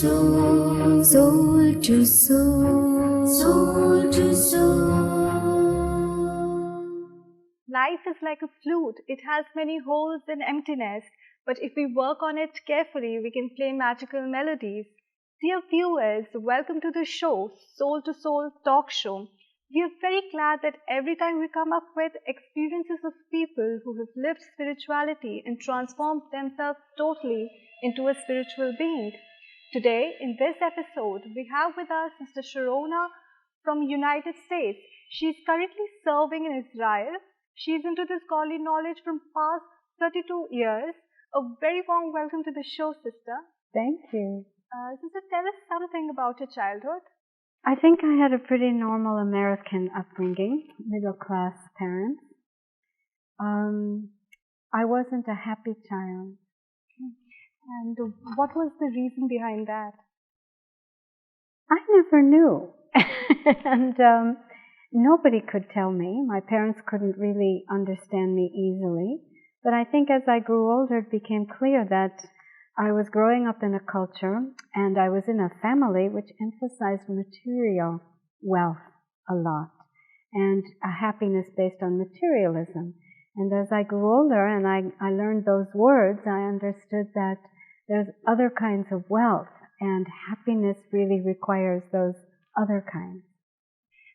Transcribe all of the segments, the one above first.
soul, soul to soul, soul to soul. Life is like a flute. It has many holes and emptiness, but if we work on it carefully, we can play magical melodies. Dear viewers, welcome to the show, Soul to Soul Talk Show. We are very glad that every time we come up with experiences of people who have lived spirituality and transformed themselves totally into a spiritual being. Today, in this episode, we have with us Mr. Shirona from United States. She is currently serving in Israel. She is into this godly knowledge from past 32 years. A very warm welcome to the show, sister. Thank you. Sister, tell us something about your childhood. I think I had a pretty normal American upbringing, middle-class parents. I wasn't a happy child. And what was the reason behind that? I never knew. And nobody could tell me. My parents couldn't really understand me easily. But I think as I grew older, it became clear that I was growing up in a culture and I was in a family which emphasized material wealth a lot and a happiness based on materialism. And as I grew older and I learned those words, I understood that there's other kinds of wealth and happiness really requires those other kinds.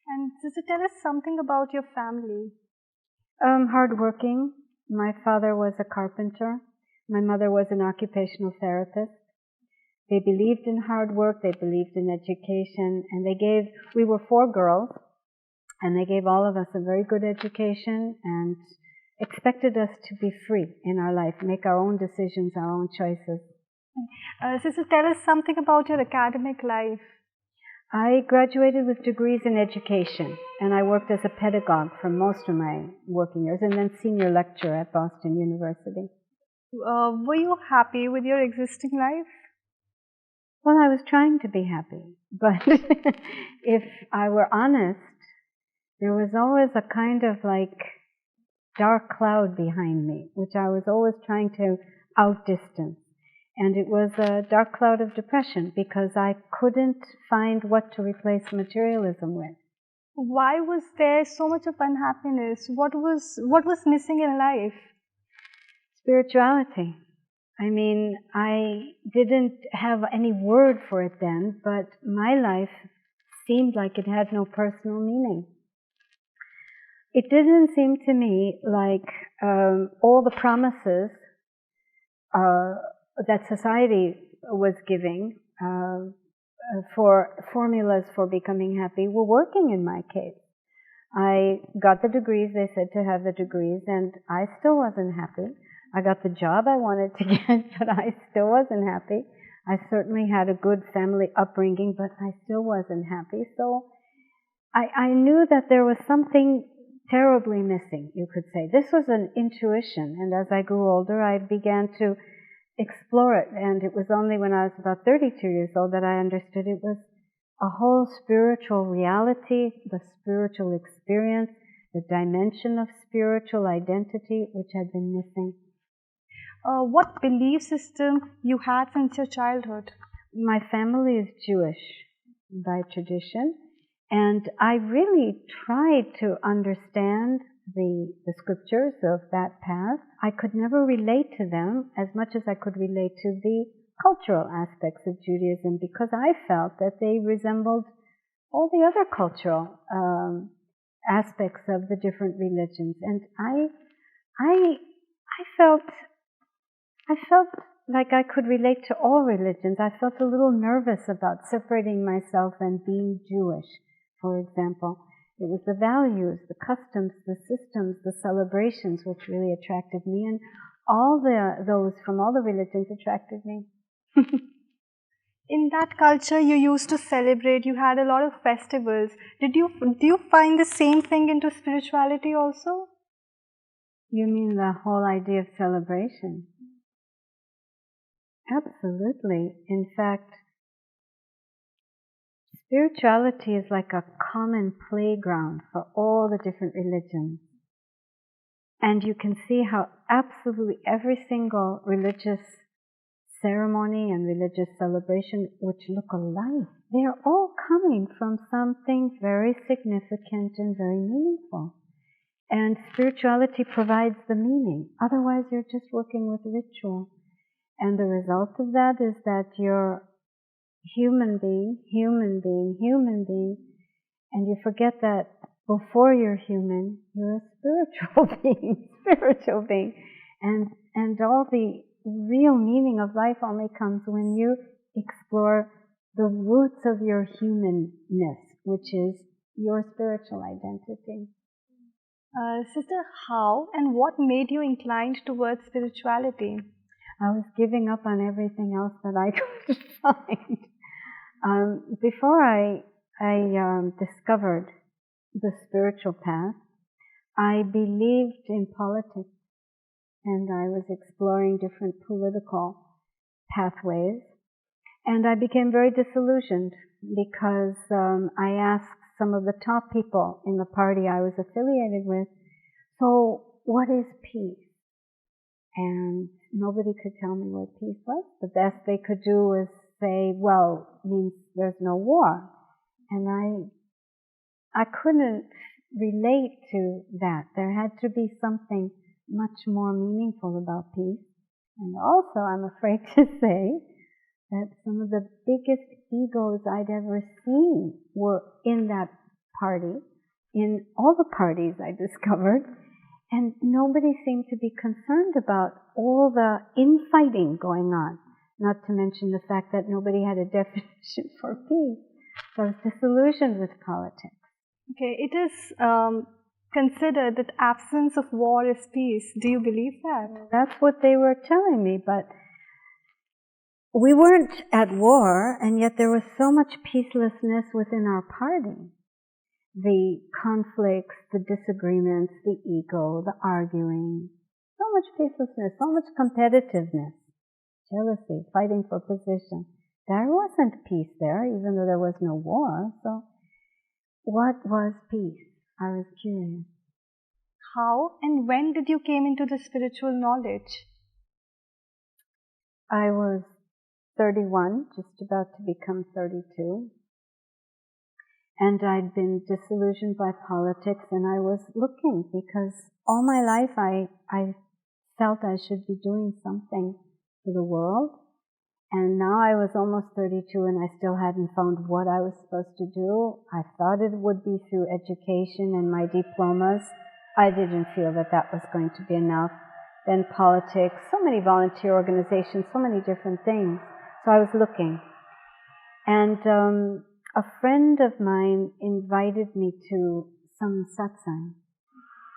And sister, tell us something about your family. Hardworking. My father was a carpenter. My mother was an occupational therapist. They believed in hard work, they believed in education, and we were 4 girls, and they gave all of us a very good education and expected us to be free in our life, make our own decisions, our own choices. Sister, tell us something about your academic life. I graduated with degrees in education, and I worked as a pedagogue for most of my working years, and then senior lecturer at Boston University. Were you happy with your existing life? Well, I was trying to be happy, but if I were honest, there was always a kind of like dark cloud behind me, which I was always trying to outdistance. And it was a dark cloud of depression because I couldn't find what to replace materialism with. Why was there so much of unhappiness? What was missing in life? Spirituality. I mean, I didn't have any word for it then, but my life seemed like it had no personal meaning. It didn't seem to me like all the promises that society was giving for formulas for becoming happy were working in my case. I got the degrees they said to have the degrees, and I still wasn't happy. I got the job I wanted to get, but I still wasn't happy. I certainly had a good family upbringing, but I still wasn't happy. So I knew that there was something terribly missing, you could say. This was an intuition, and as I grew older, I began to explore it, and it was only when I was about 32 years old that I understood it was a whole spiritual reality, the spiritual experience, the dimension of spiritual identity which had been missing. What belief system you had since your childhood? My family is Jewish by tradition, and I really tried to understand the scriptures of that past. I could never relate to them as much as I could relate to the cultural aspects of Judaism because I felt that they resembled all the other cultural aspects of the different religions. And I felt like I could relate to all religions. I felt a little nervous about separating myself and being Jewish, for example. It was the values, the customs, the systems, the celebrations which really attracted me, and those from all the religions attracted me. In that culture you used to celebrate, you had a lot of festivals. Do you find the same thing into spirituality also? You mean the whole idea of celebration? Absolutely. In fact, spirituality is like a common playground for all the different religions. And you can see how absolutely every single religious ceremony and religious celebration which look alike. They're all coming from something very significant and very meaningful. And spirituality provides the meaning. Otherwise, you're just working with ritual. And the result of that is that you're human being, and you forget that before you're human, you're a spiritual being, and all the real meaning of life only comes when you explore the roots of your humanness, which is your spiritual identity. Sister, how and what made you inclined towards spirituality? I was giving up on everything else that I could find. Before I discovered the spiritual path, I believed in politics, and I was exploring different political pathways, and I became very disillusioned because I asked some of the top people in the party I was affiliated with, so what is peace? And nobody could tell me what peace was. The best they could do was say, well, it means there's no war. And I couldn't relate to that. There had to be something much more meaningful about peace. And also, I'm afraid to say that some of the biggest egos I'd ever seen were in that party, in all the parties I discovered, and nobody seemed to be concerned about all the infighting going on, not to mention the fact that nobody had a definition for peace. So I was disillusioned with politics. Okay, it is considered that absence of war is peace. Do you believe that? That's what they were telling me, but we weren't at war, and yet there was so much peacelessness within our party. The conflicts, the disagreements, the ego, the arguing, so much peacelessness, so much competitiveness, jealousy, fighting for position. There wasn't peace there, even though there was no war. So what was peace? I was curious. How and when did you came into the spiritual knowledge? I was 31, just about to become 32. And I'd been disillusioned by politics, and I was looking because all my life I felt I should be doing something for the world. And now I was almost 32 and I still hadn't found what I was supposed to do. I thought it would be through education and my diplomas. I didn't feel that that was going to be enough. Then politics, so many volunteer organizations, so many different things. So I was looking. And a friend of mine invited me to some satsang.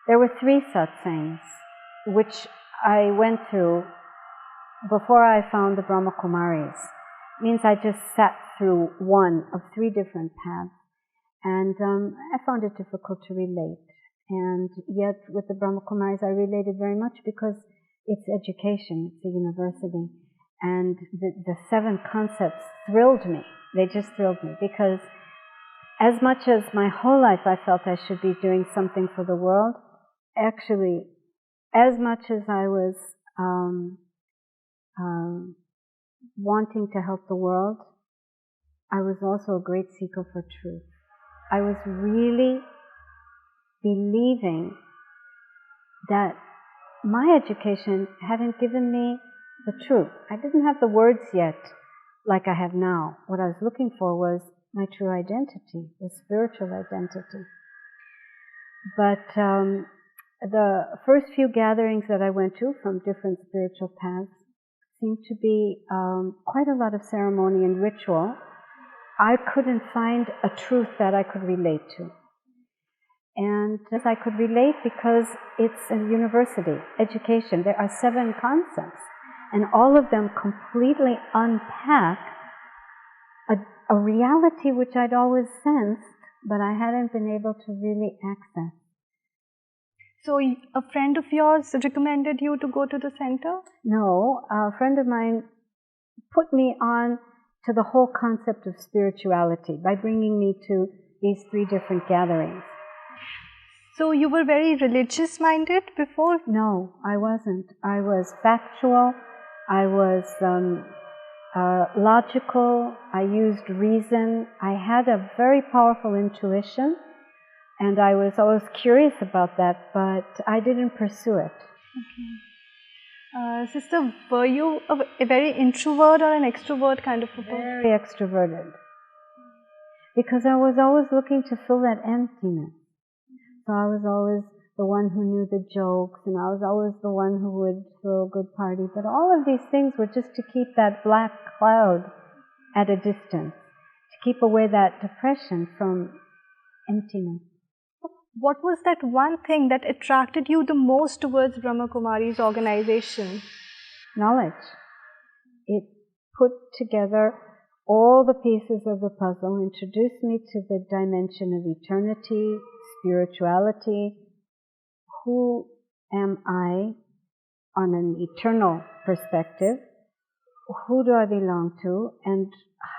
There were 3 satsangs, which I went through before I found the Brahma Kumaris. It means I just sat through one of 3 different paths, and I found it difficult to relate. And yet with the Brahma Kumaris I related very much because it's education, it's a university, and the 7 concepts thrilled me. They just thrilled me because as much as my whole life I felt I should be doing something for the world, actually, as much as I was wanting to help the world, I was also a great seeker for truth. I was really believing that my education hadn't given me the truth. I didn't have the words yet like I have now. What I was looking for was my true identity, the spiritual identity. But the first few gatherings that I went to from different spiritual paths seemed to be quite a lot of ceremony and ritual. I couldn't find a truth that I could relate to. And I could relate because it's a university, education. There are 7 concepts, and all of them completely unpack a reality which I'd always sensed, but I hadn't been able to really access. So a friend of yours recommended you to go to the center? No, a friend of mine put me on to the whole concept of spirituality by bringing me to these 3 different gatherings. So you were very religious-minded before? No, I wasn't. I was factual. I was logical. I used reason. I had a very powerful intuition, and I was always curious about that, but I didn't pursue it. Okay. Sister, were you a very introvert or an extrovert kind of a person? Very extroverted. Because I was always looking to fill that emptiness. So I was always the one who knew the jokes, and I was always the one who would throw a good party. But all of these things were just to keep that black cloud at a distance, to keep away that depression from emptiness. What was that one thing that attracted you the most towards Brahma Kumari's organization? Knowledge. It put together all the pieces of the puzzle, introduced me to the dimension of eternity, spirituality. Who am I on an eternal perspective? Who do I belong to? And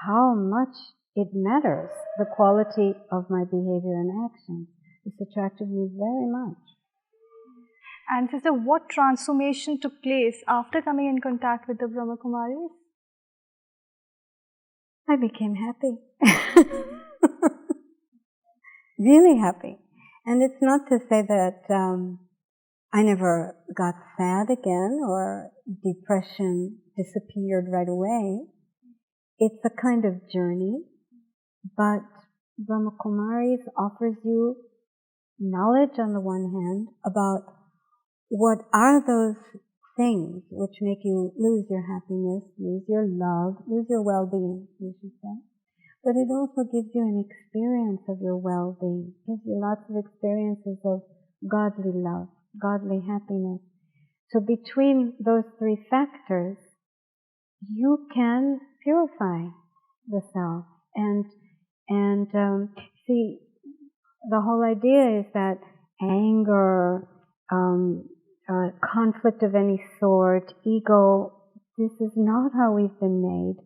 how much it matters, the quality of my behavior and action. This attracted me very much. And sister, what transformation took place after coming in contact with the Brahma Kumaris? I became happy. Really happy. And it's not to say that I never got sad again or depression disappeared right away. It's a kind of journey, but Brahma Kumaris offers you knowledge on the one hand about what are those things which make you lose your happiness, lose your love, lose your well-being, you should say. But it also gives you an experience of your well-being. It gives you lots of experiences of godly love, godly happiness. So between those three factors, you can purify the self. And see, the whole idea is that anger, conflict of any sort, ego, this is not how we've been made.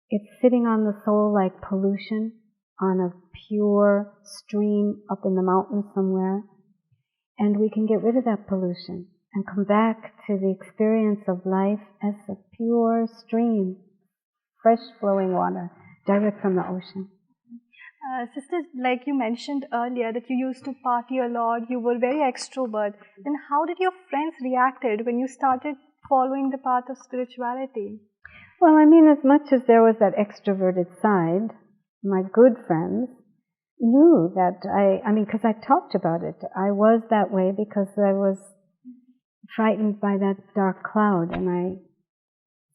It's sitting on the soul like pollution on a pure stream up in the mountains somewhere. And we can get rid of that pollution and come back to the experience of life as a pure stream, fresh flowing water, direct from the ocean. Sister, like you mentioned earlier that you used to party a lot, you were very extrovert. Then how did your friends reacted when you started following the path of spirituality? Well, I mean, as much as there was that extroverted side, my good friends knew that I mean, because I talked about it. I was that way because I was frightened by that dark cloud, and I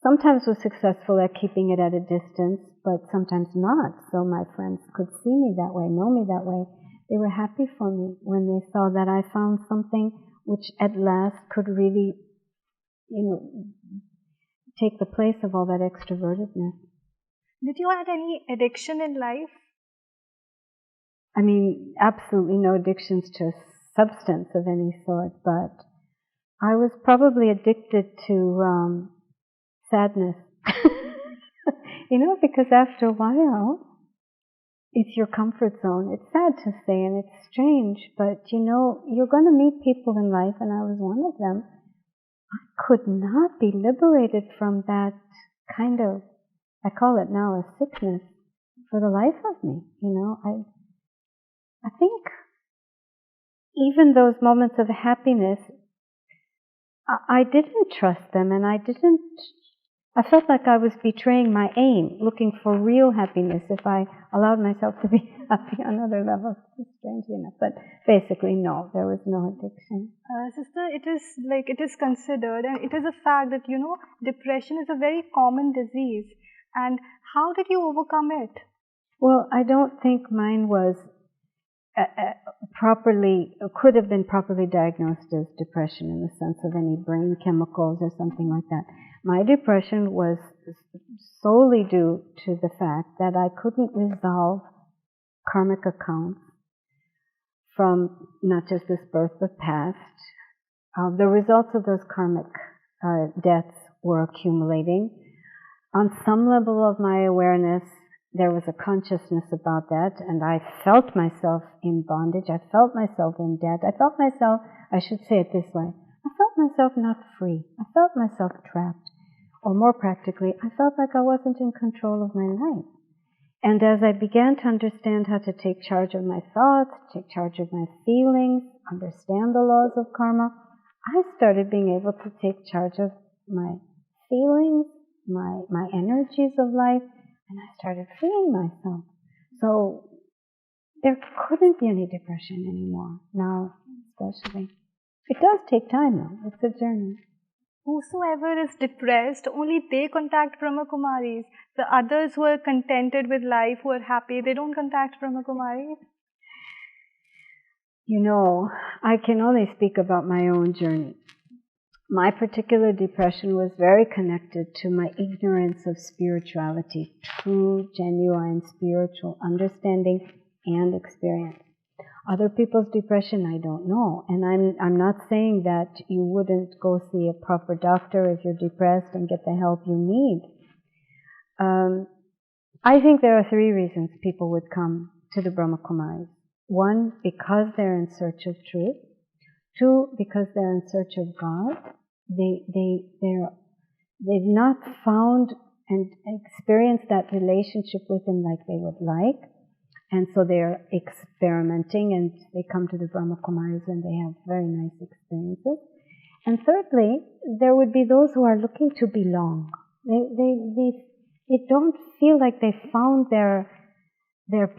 sometimes was successful at keeping it at a distance, but sometimes not. So my friends could see me that way, know me that way. They were happy for me when they saw that I found something which at last could really, take the place of all that extrovertedness. Did you have any addiction in life? I mean, absolutely no addictions to substance of any sort, but I was probably addicted to sadness. Because after a while, it's your comfort zone. It's sad to say and it's strange, but you're going to meet people in life, and I was one of them. I could not be liberated from that kind of, I call it now a sickness, for the life of me. I think even those moments of happiness, I didn't trust them, and I felt like I was betraying my aim, looking for real happiness if I allowed myself to be happy on other levels. Strangely enough, but basically no, there was no addiction. Sister, it is considered, and it is a fact that depression is a very common disease. And how did you overcome it? Well, I don't think mine was could have been properly diagnosed as depression in the sense of any brain chemicals or something like that. My depression was solely due to the fact that I couldn't resolve karmic accounts from not just this birth but past. The results of those karmic deaths were accumulating. On some level of my awareness, there was a consciousness about that, and I felt myself in bondage. I felt myself in debt. I felt myself, I should say it this way, I felt myself not free. I felt myself trapped. or more practically, I felt like I wasn't in control of my life. And as I began to understand how to take charge of my thoughts, take charge of my feelings, understand the laws of karma, I started being able to take charge of my feelings, my energies of life, and I started freeing myself. So there couldn't be any depression anymore, now especially. It does take time though, it's a journey. Whosoever is depressed, only they contact Brahma Kumaris. The others who are contented with life, who are happy, they don't contact Brahma Kumaris. You know, I can only speak about my own journey. My particular depression was very connected to my ignorance of spirituality, true, genuine spiritual understanding and experience. Other people's depression, I don't know. And I'm not saying that you wouldn't go see a proper doctor if you're depressed and get the help you need. I think there are 3 reasons people would come to the Brahma Kumaris. 1, because they're in search of truth. 2, because they're in search of God. They've not found and experienced that relationship with Him like they would like. And so they're experimenting and they come to the Brahma Kumaris and they have very nice experiences. And thirdly, there would be those who are looking to belong. They don't feel like they found their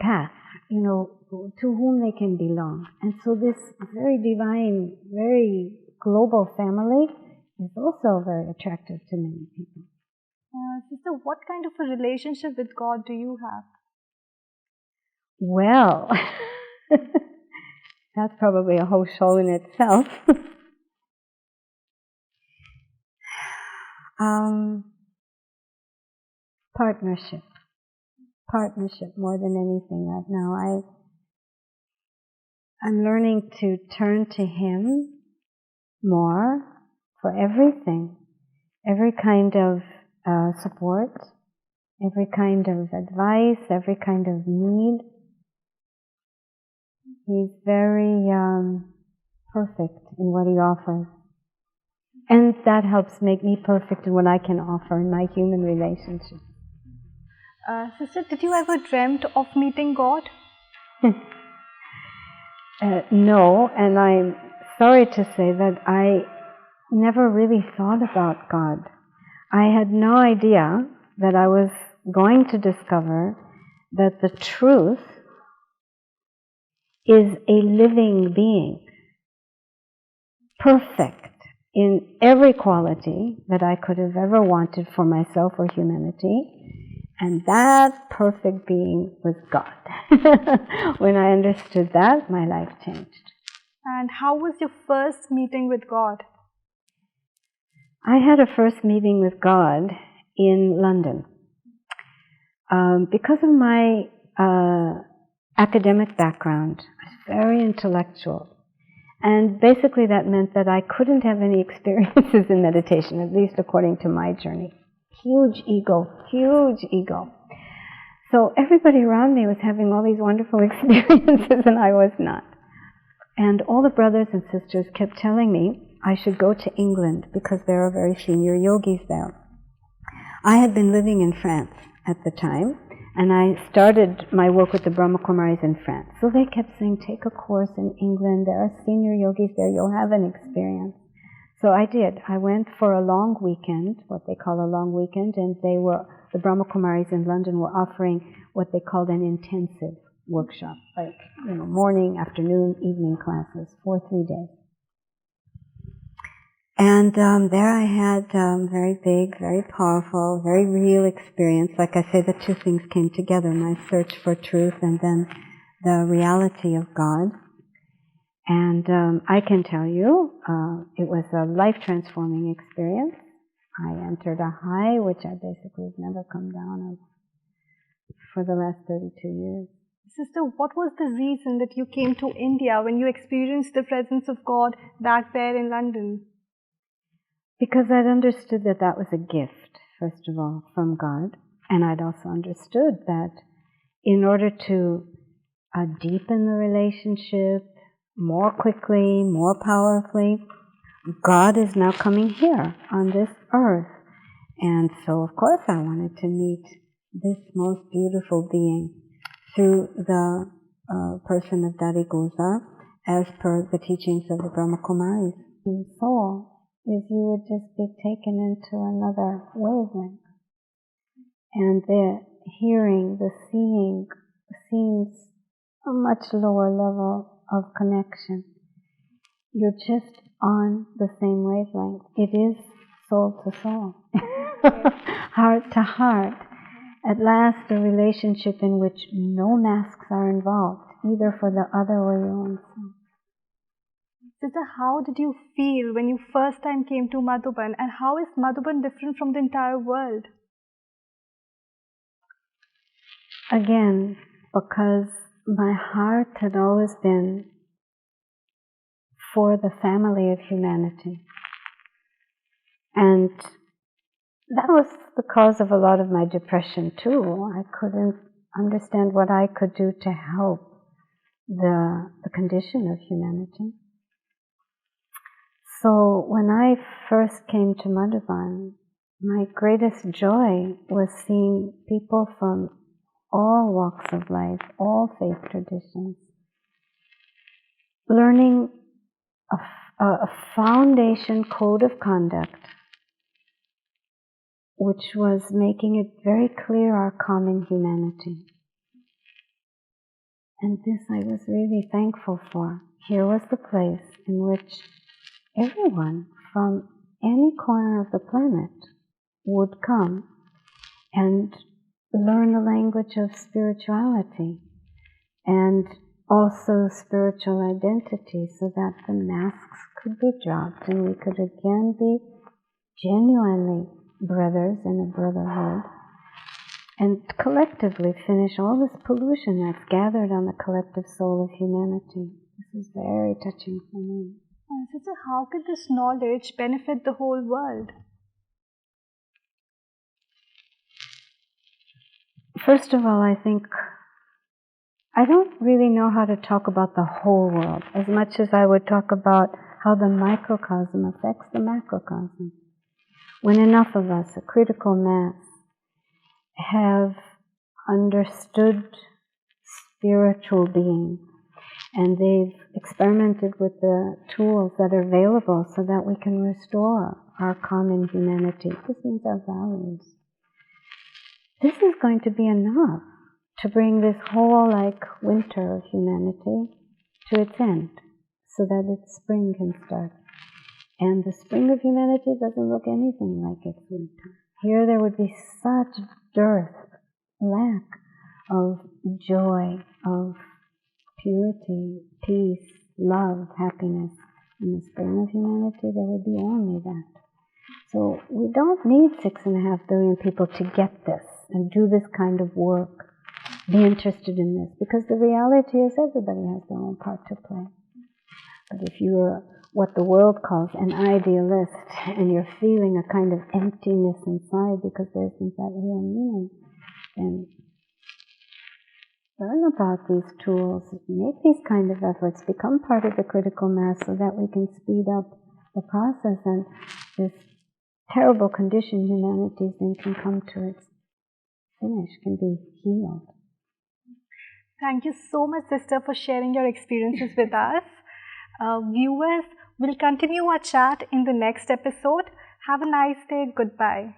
path, you know, to whom they can belong. And so this very divine, very global family is also very attractive to many people. Sister, what kind of a relationship with God do you have? Well, that's probably a whole show in itself. Partnership more than anything right now. I'm learning to turn to Him more for everything, every kind of support, every kind of advice, every kind of need. He's very perfect in what He offers. And that helps make me perfect in what I can offer in my human relationship. Sister, did you ever dreamt of meeting God? No, and I'm sorry to say that I never really thought about God. I had no idea that I was going to discover that the truth is a living being, perfect in every quality that I could have ever wanted for myself or humanity, and that perfect being was God. When I understood that, my life changed. And how was your first meeting with God? I had a first meeting with God in London. Because of my academic background, I was very intellectual. And basically that meant that I couldn't have any experiences in meditation, at least according to my journey. Huge ego. So everybody around me was having all these wonderful experiences and I was not. And all the brothers and sisters kept telling me I should go to England because there are very senior yogis there. I had been living in France at the time, and I started my work with the Brahma Kumaris in France. So they kept saying, take a course in England, there are senior yogis there, you'll have an experience. So I did. I went for a long weekend, what they call a long weekend, and the Brahma Kumaris in London were offering what they called an intensive workshop, like, morning, afternoon, evening classes for 3 days. And there I had very big, very powerful, very real experience. Like I say, the 2 things came together, my search for truth and then the reality of God. And I can tell you, it was a life-transforming experience. I entered a high, which I basically have never come down of for the last 32 years. Sister, what was the reason that you came to India when you experienced the presence of God back there in London? Because I'd understood that that was a gift, first of all, from God. And I'd also understood that in order to deepen the relationship more quickly, more powerfully, God is now coming here on this earth. And so, of course, I wanted to meet this most beautiful being through the person of Dari Goza, as per the teachings of the Brahma Kumaris. The soul is you would just be taken into another wavelength. And the hearing, the seeing seems a much lower level of connection. You're just on the same wavelength. It is soul to soul, heart to heart. At last, a relationship in which no masks are involved, either for the other or your own self. Sister, how did you feel when you first time came to Madhuban, and how is Madhuban different from the entire world? Again, because my heart had always been for the family of humanity. And that was the cause of a lot of my depression too. I couldn't understand what I could do to help the condition of humanity. So when I first came to Madhuban, my greatest joy was seeing people from all walks of life, all faith traditions, learning a foundation code of conduct which was making it very clear our common humanity. And this I was really thankful for. Here was the place in which everyone from any corner of the planet would come and learn the language of spirituality and also spiritual identity, so that the masks could be dropped and we could again be genuinely brothers in a brotherhood and collectively finish all this pollution that's gathered on the collective soul of humanity. This is very touching for me. Sister, how could this knowledge benefit the whole world? First of all, I think I don't really know how to talk about the whole world as much as I would talk about how the microcosm affects the macrocosm. When enough of us, a critical mass, have understood spiritual being and they've experimented with the tools that are available so that we can restore our common humanity. This means our values. This is going to be enough to bring this whole winter of humanity to its end so that its spring can start. And the spring of humanity doesn't look anything like its winter. Here there would be such dearth, lack of joy, of purity, peace, love, happiness. In the spring of humanity there would be only that. So we don't need 6.5 billion people to get this and do this kind of work, be interested in this, because the reality is everybody has their own part to play. But if you're what the world calls an idealist and you're feeling a kind of emptiness inside because there isn't that real meaning, then learn about these tools, make these kind of efforts, become part of the critical mass so that we can speed up the process and this terrible condition humanity is in can come to its finish, can be healed. Thank you so much, sister, for sharing your experiences with us. Viewers, we'll continue our chat in the next episode. Have a nice day. Goodbye.